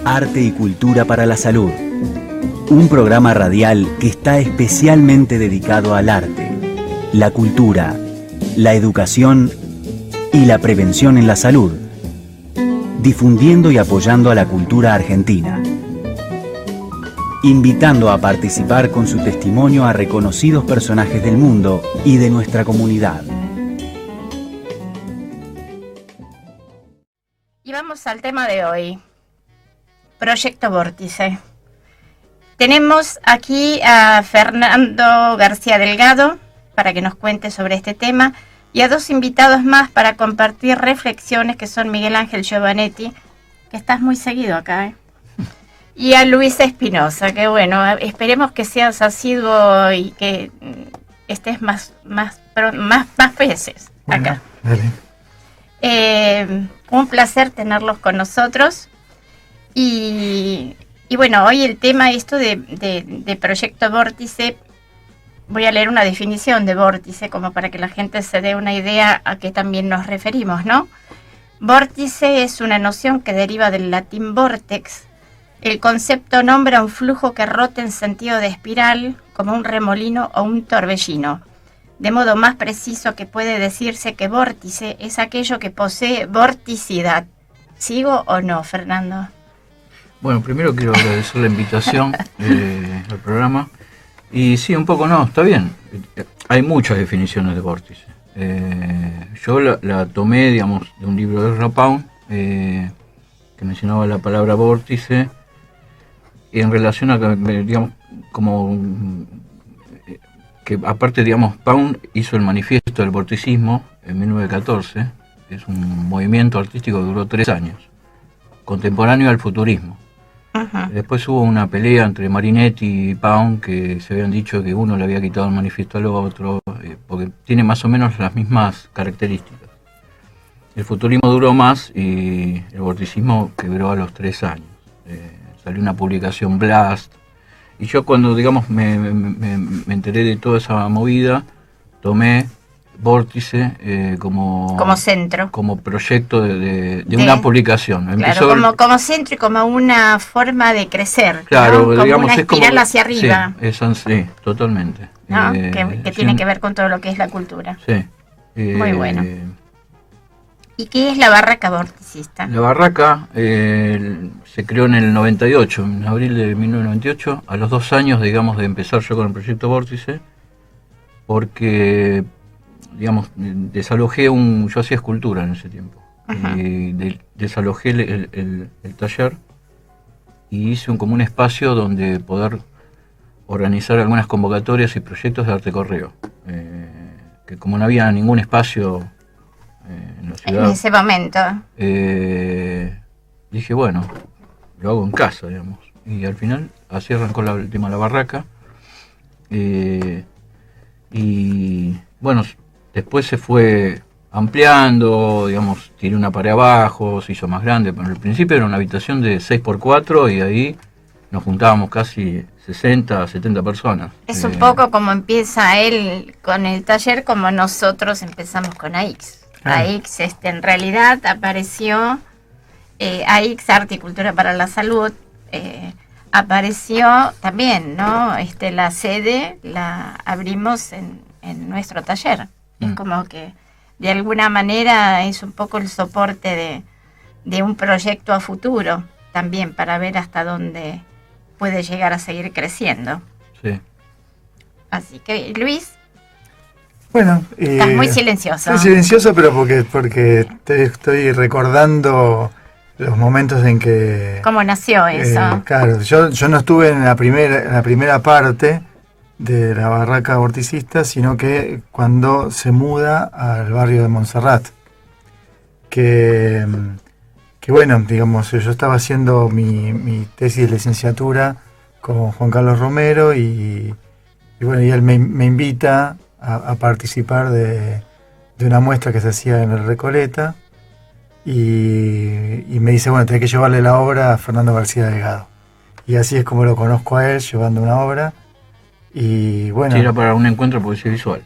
Arte y Cultura para la Salud. Un programa radial que está especialmente dedicado al arte, la cultura, la educación y la prevención en la salud, difundiendo y apoyando a la cultura argentina, invitando a participar con su testimonio a reconocidos personajes del mundo y de nuestra comunidad. Y vamos al tema de hoy, Proyecto Vórtice. Tenemos aquí a Fernando García Delgado para que nos cuente sobre este tema y a dos invitados más para compartir reflexiones, que son Miguel Ángel Giovanetti, que estás muy seguido acá, y a Luis Espinosa, que bueno, esperemos que seas asiduo y que estés más veces acá. Bueno, dale. Un placer tenerlos con nosotros. Y bueno, hoy el tema de Proyecto Vórtice, voy a leer una definición de vórtice como para que la gente se dé una idea a qué también nos referimos, ¿no? Vórtice es una noción que deriva del latín vortex. El concepto nombra un flujo que rota en sentido de espiral, como un remolino o un torbellino. De modo más preciso que puede decirse que vórtice es aquello que posee vorticidad. ¿Sigo o no, Fernando? Bueno, primero quiero agradecer la invitación al programa. Y sí, un poco no, está bien. Hay muchas definiciones de vórtice. Yo la tomé, digamos, de un libro de Ezra Pound, que mencionaba la palabra vórtice, en relación a, digamos, como que aparte, digamos, Pound hizo el manifiesto del vorticismo en 1914, es un movimiento artístico que duró 3 años, contemporáneo al futurismo. Ajá. Después hubo una pelea entre Marinetti y Pound, que se habían dicho que uno le había quitado el manifiesto al otro, porque tiene más o menos las mismas características. El futurismo duró más y el vorticismo quebró a los 3 años. Salió una publicación Blast, y yo cuando, digamos, me enteré de toda esa movida, tomé vórtice como centro, como proyecto de una publicación. Claro, como centro y como una forma de crecer, claro, ¿no? Como digamos, una espiral como, hacia arriba, sí, totalmente, ¿no? Que tiene que ver con todo lo que es la cultura. Sí. Muy bueno. ¿Y qué es la barraca vorticista? La barraca se creó en el 98, en abril de 1998, a los 2 años, digamos, de empezar yo con el proyecto Vórtice, porque, digamos, yo hacía escultura en ese tiempo, y desalojé el taller y hice como un espacio donde poder organizar algunas convocatorias y proyectos de arte correo, que como no había ningún espacio en la ciudad, en ese momento, dije, bueno, lo hago en casa, digamos, y al final así arrancó el tema de la barraca, y bueno, después se fue ampliando, digamos, tiré una pared abajo, se hizo más grande, pero al principio era una habitación de 6x4 y ahí nos juntábamos casi 60, 70 personas. Es un poco como empieza él con el taller, como nosotros empezamos con AIX. AIX en realidad apareció, AIX, Arte y Cultura para la Salud, apareció también, ¿no? La sede la abrimos en nuestro taller. Es como que de alguna manera es un poco el soporte de un proyecto a futuro también, para ver hasta dónde puede llegar a seguir creciendo. Sí. Así que, Luis, bueno, estás muy silencioso. Estoy silencioso, pero porque te estoy recordando los momentos en que... ¿Cómo nació eso? Claro, yo no estuve en la primera parte de la barraca vorticista, sino que cuando se muda al barrio de Montserrat, que bueno, digamos, yo estaba haciendo mi tesis de licenciatura con Juan Carlos Romero y bueno, y él me invita a participar de una muestra que se hacía en el Recoleta, y me dice, bueno, tenés que llevarle la obra a Fernando García Delgado, y así es como lo conozco a él, llevando una obra. Y bueno, sí, era para un encuentro de poesía visual.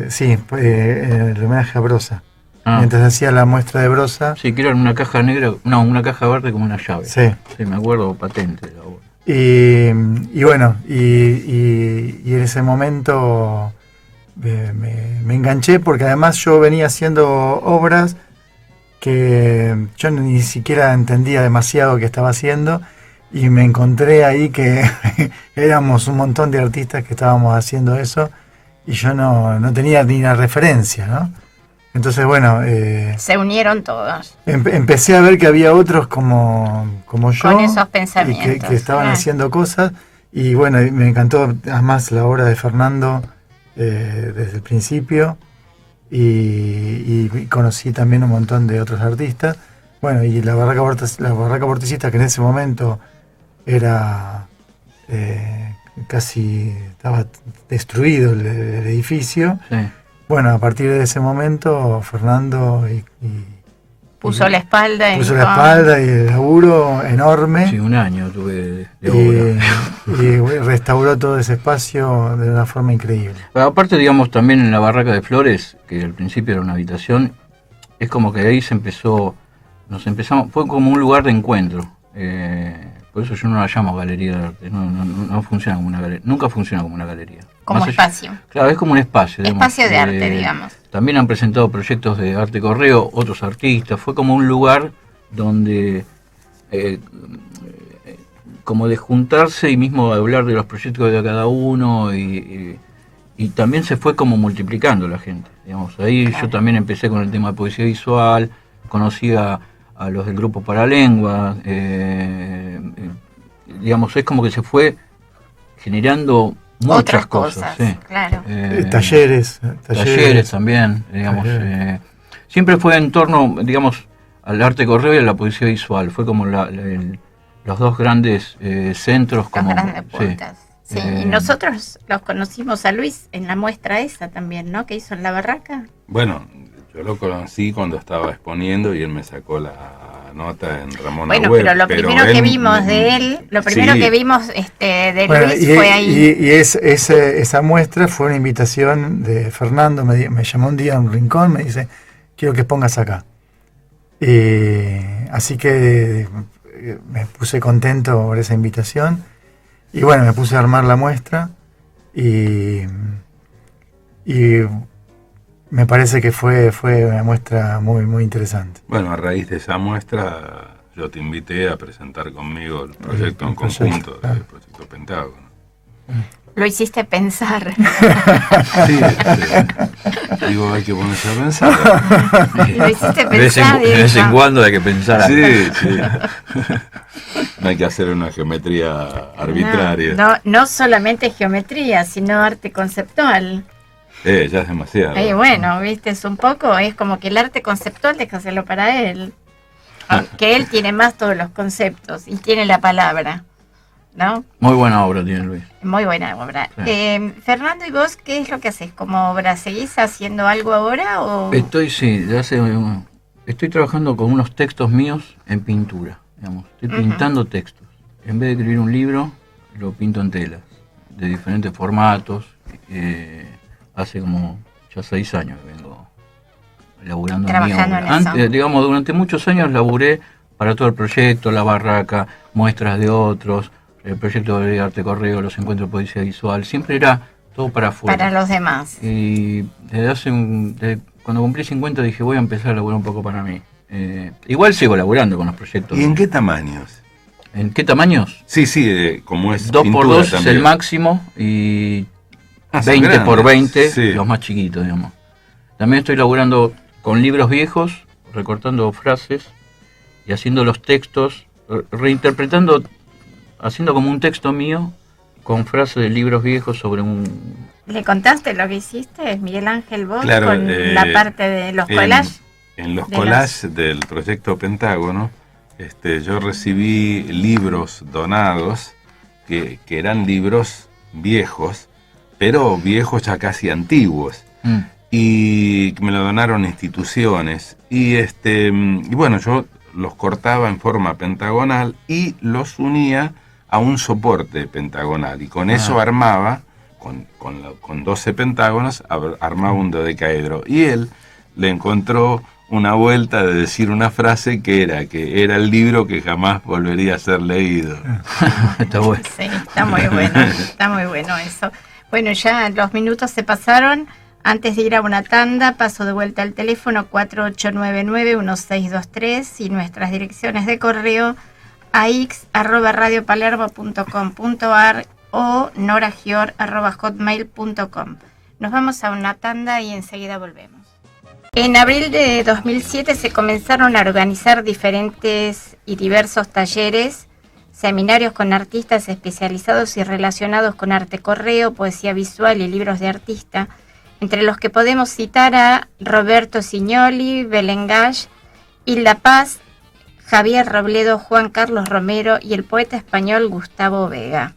Sí, en el homenaje a Brosa. mientras hacía la muestra de brosa. Sí, que era una caja negra, no, una caja verde como una llave. Sí. Sí, me acuerdo patente de la obra. Y bueno, y en ese momento me enganché, porque además yo venía haciendo obras que yo ni siquiera entendía demasiado qué estaba haciendo, y me encontré ahí que éramos un montón de artistas que estábamos haciendo eso, y yo no tenía ni la referencia, ¿no? Entonces, bueno... se unieron todos. Empecé a ver que había otros como yo. Con esos pensamientos. Que estaban haciendo cosas. Y bueno, me encantó además la obra de Fernando desde el principio. Y conocí también un montón de otros artistas. Bueno, y la Barraca Vorticista, que en ese momento era... casi estaba destruido el edificio. Sí. Bueno, a partir de ese momento, Fernando puso la espalda. Puso la espalda y el laburo enorme. Sí, un año tuve de obra. Y restauró todo ese espacio de una forma increíble. Pero aparte, digamos, también en la Barraca de Flores, que al principio era una habitación, es como que de ahí fue como un lugar de encuentro. Por eso yo no la llamo galería de arte, no funciona como una galería, nunca funciona como una galería. Como espacio. Claro, es como un espacio. Espacio de arte, digamos. También han presentado proyectos de arte correo, otros artistas, fue como un lugar donde, como de juntarse y mismo hablar de los proyectos de cada uno, y también se fue como multiplicando la gente. Digamos, ahí claro. Yo también empecé con el tema de poesía visual, conocí a los del grupo Paralengua, digamos, es como que se fue generando muchas otras cosas, sí. Claro. Talleres también, digamos. Siempre fue en torno, digamos, al arte correo y a la poesía visual. Fue como los dos grandes centros. Las grandes puntas. Sí. Y nosotros los conocimos a Luis en la muestra esa también, ¿no? Que hizo en la Barraca. Bueno, yo lo conocí cuando estaba exponiendo y él me sacó la nota en Ramón Bueno, Web, pero lo primero que vimos de él, de Luis fue ahí. Y esa muestra fue una invitación de Fernando, me llamó un día a un rincón, me dice, quiero que pongas acá. Así que me puse contento por esa invitación, y bueno, me puse a armar la muestra, y me parece que fue una muestra muy, muy interesante. Bueno, a raíz de esa muestra yo te invité a presentar conmigo el proyecto en conjunto del Proyecto Pentágono. Lo hiciste pensar. Sí. Digo, hay que ponerse a pensar. Lo hiciste pensar. De vez en cuando hay que pensar. Sí. No hay que hacer una geometría arbitraria. No solamente geometría, sino arte conceptual. Ya es demasiado. Bueno, viste, es como que el arte conceptual deja hacerlo para él. Aunque él tiene más todos los conceptos y tiene la palabra, ¿no? Muy buena obra tiene Luis. Muy buena obra. Sí. Fernando, ¿y vos qué es lo que haces como obra? ¿Seguís haciendo algo ahora? O? Estoy trabajando con unos textos míos en pintura, digamos. Estoy pintando textos. En vez de escribir un libro, lo pinto en telas, de diferentes formatos. Hace como ya 6 años que vengo laburando trabajando en eso. Digamos, durante muchos años laburé para todo el proyecto, la Barraca, muestras de otros, el proyecto de arte correo, los encuentros de poesía visual, siempre era todo para afuera. Para los demás. Y desde cuando cumplí 50 dije, voy a empezar a laburar un poco para mí. Igual sigo laburando con los proyectos. ¿Y en qué tamaños? ¿En qué tamaños? Sí, como es 2x2 es el máximo, y 20x20, sí. Los más chiquitos, digamos. También estoy laburando con libros viejos, recortando frases y haciendo los textos, reinterpretando, haciendo como un texto mío con frases de libros viejos sobre un... ¿Le contaste lo que hiciste, Miguel Ángel, vos, claro, con la parte de los collages? En los collages del Proyecto Pentágono, yo recibí libros donados, que eran libros viejos, pero viejos ya casi antiguos, y me lo donaron instituciones, y bueno, yo los cortaba en forma pentagonal y los unía a un soporte pentagonal, y con eso armaba, con 12 pentágonos, armaba un dodecaedro, y él le encontró una vuelta de decir una frase que era el libro que jamás volvería a ser leído. Está bueno. Sí, está muy bueno eso. Bueno, ya los minutos se pasaron. Antes de ir a una tanda, paso de vuelta al teléfono 4899-1623 y nuestras direcciones de correo a x@radiopalermo.com.ar o noragior@hotmail.com. Nos vamos a una tanda y enseguida volvemos. En abril de 2007 se comenzaron a organizar diferentes y diversos talleres, seminarios con artistas especializados y relacionados con arte correo, poesía visual y libros de artista, entre los que podemos citar a Roberto Signoli, Belén Gash, Hilda Paz, Javier Robledo, Juan Carlos Romero y el poeta español Gustavo Vega.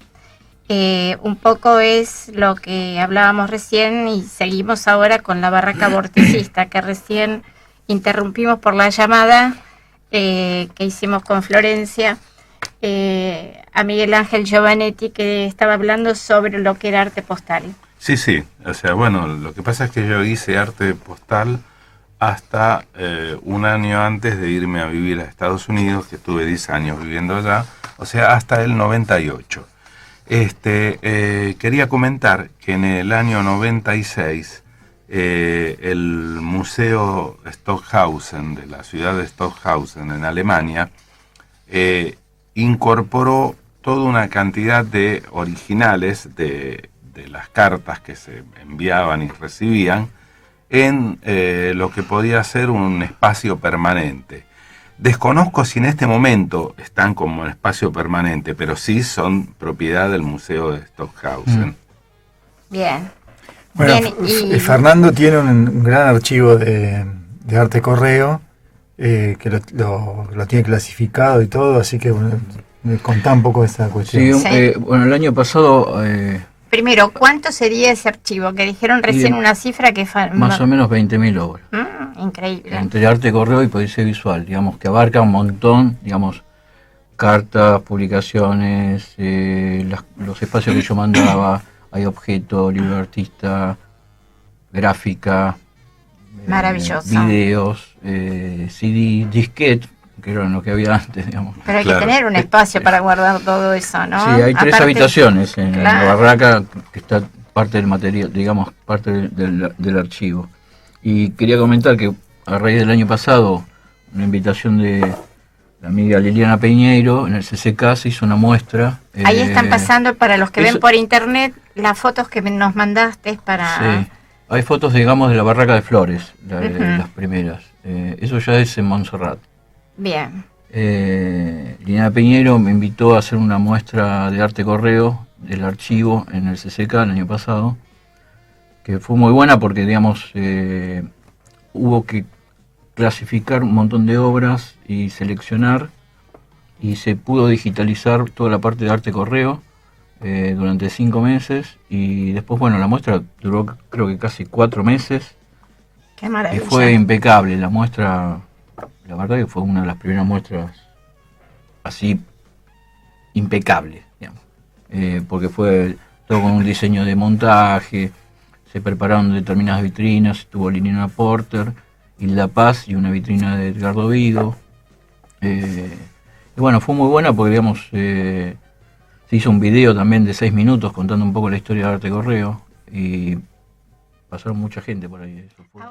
Un poco es lo que hablábamos recién y seguimos ahora con la barraca vorticista que recién interrumpimos por la llamada que hicimos con Florencia a Miguel Ángel Giovanetti, que estaba hablando sobre lo que era arte postal. Sí, o sea, bueno, lo que pasa es que yo hice arte postal hasta un año antes de irme a vivir a Estados Unidos, que estuve 10 años viviendo allá, o sea, hasta el 98. Quería comentar que en el año 96 el Museo Stockhausen de la ciudad de Stockhausen en Alemania incorporó toda una cantidad de originales de las cartas que se enviaban y recibían en lo que podía ser un espacio permanente. Desconozco si en este momento están como en espacio permanente, pero sí son propiedad del Museo de Stockhausen. Bien. Bueno, Bien, Fernando tiene un gran archivo de arte correo que lo tiene clasificado y todo, así que bueno, me contá un poco esa cuestión. Sí, bueno, el año pasado... primero, ¿cuánto sería ese archivo? Que dijeron recién una cifra que... más o menos 20.000 obras. Increíble. Entre arte correo y poesía visual, digamos, que abarca un montón, digamos, cartas, publicaciones, los espacios que yo mandaba, hay objetos, libro de artista, gráfica, Maravilloso. videos, CD, disquete, que era lo que había antes, digamos. Pero hay Claro. que tener un espacio para guardar todo eso, ¿no? Sí, hay 3 Aparte- habitaciones en Claro. la barraca, que está parte del material, digamos, parte del archivo. Y quería comentar que a raíz del año pasado, una invitación de la amiga Liliana Peñeiro, en el CCK se hizo una muestra. Ahí están pasando, para los que eso- ven por internet, las fotos que nos mandaste para... Sí, hay fotos, digamos, de la barraca de Flores, Ujú. las primeras. Eso ya es en Montserrat. Bien. Liliana Peñeiro me invitó a hacer una muestra de arte correo del archivo en el CCK el año pasado, que fue muy buena porque, digamos, hubo que clasificar un montón de obras y seleccionar, y se pudo digitalizar toda la parte de arte correo durante 5 meses, y después, bueno, la muestra duró creo que casi 4 meses, Qué y maravilla. fue impecable la muestra. La verdad que fue una de las primeras muestras así impecable, digamos. Porque fue todo con un diseño de montaje, se prepararon determinadas vitrinas, estuvo Liliana Porter, Hilda Paz y una vitrina de Edgardo Vigo. Y bueno, fue muy buena porque, digamos, se hizo un video también de 6 minutos contando un poco la historia de arte correo, y pasaron mucha gente por ahí. Eso fue.